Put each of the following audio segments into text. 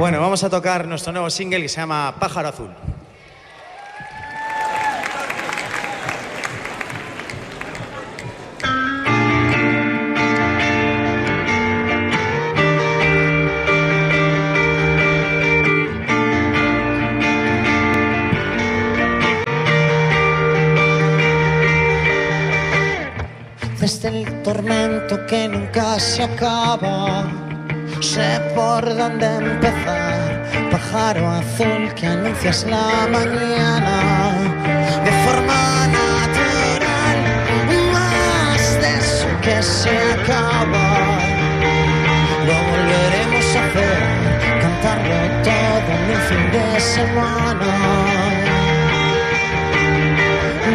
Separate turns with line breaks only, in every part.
Bueno, vamos a tocar nuestro nuevo single que se llama Pájaro Azul.
Desde el tormento que nunca se acaba, sé por dónde empezar. Pájaro azul que anuncias la mañana de forma natural, más de eso que se acaba. Lo volveremos a hacer, cantarlo todo en un fin de semana.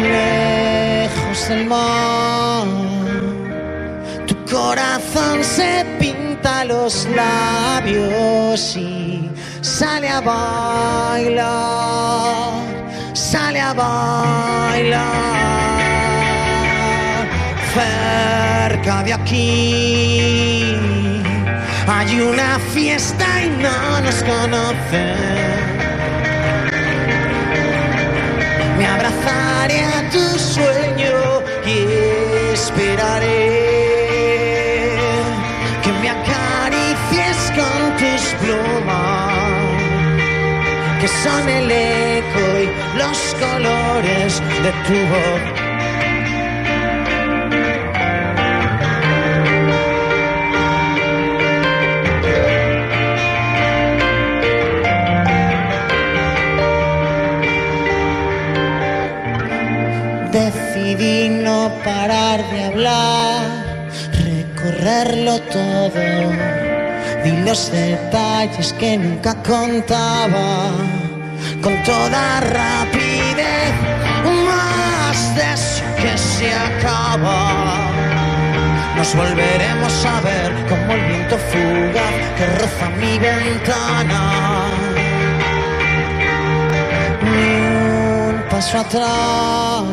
Lejos del mar, tu corazón se pinta los labios y sale a bailar, sale a bailar. Cerca de aquí hay una fiesta y no nos conocen. Me abrazaré a tu sueño y esperaré que me acaricies con tus plumas, que son el eco y los colores de tu voz. Decidí no parar de hablar, recorrerlo todo, vi los detalles que nunca contaba, con toda rapidez, más de eso que se acaba. Nos volveremos a ver como el viento fugaz que roza mi ventana. Ni un paso atrás,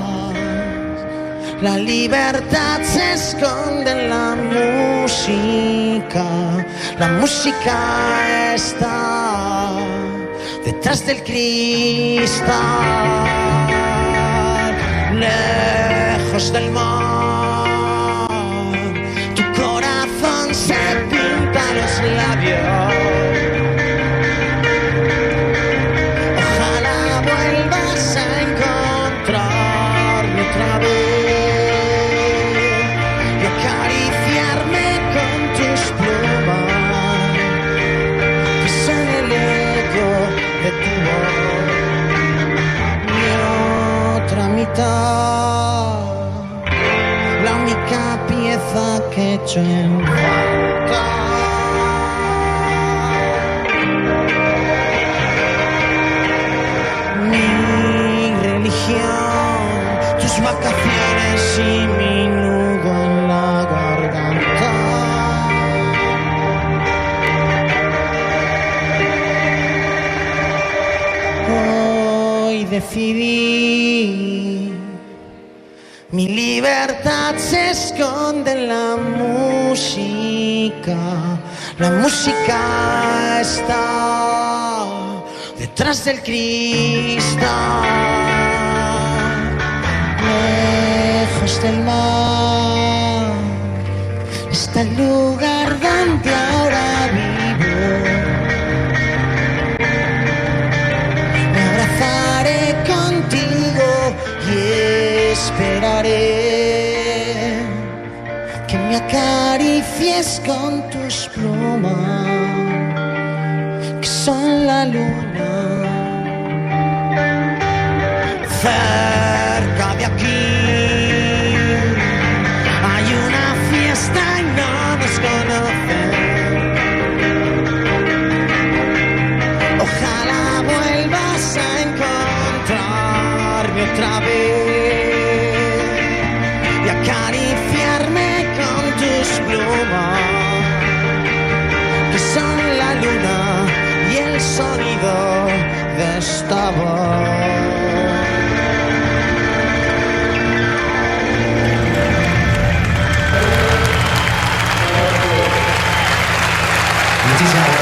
la libertad se esconde en la música. La música está detrás del cristal. Lejos del mar, tu corazón se pinta los labios. Ojalá vuelvas a encontrarme otra vez. La única pieza que echo en falta. Mi religión, tus vacaciones y mi nudo en la garganta. Hoy decidí, mi libertad se esconde en la música. La música está detrás del cristal. Lejos del mar está el lugar donde ahora vivo. Me abrazaré contigo y esperaré que me acaricies con tus plumas, que son la luna. Cerca de aquí hay una fiesta y no nos conocen. Ojalá vuelvas a encontrarme otra vez y acariciarme con tus plumas, que son la luna y el sonido de esta voz.
Muchísimas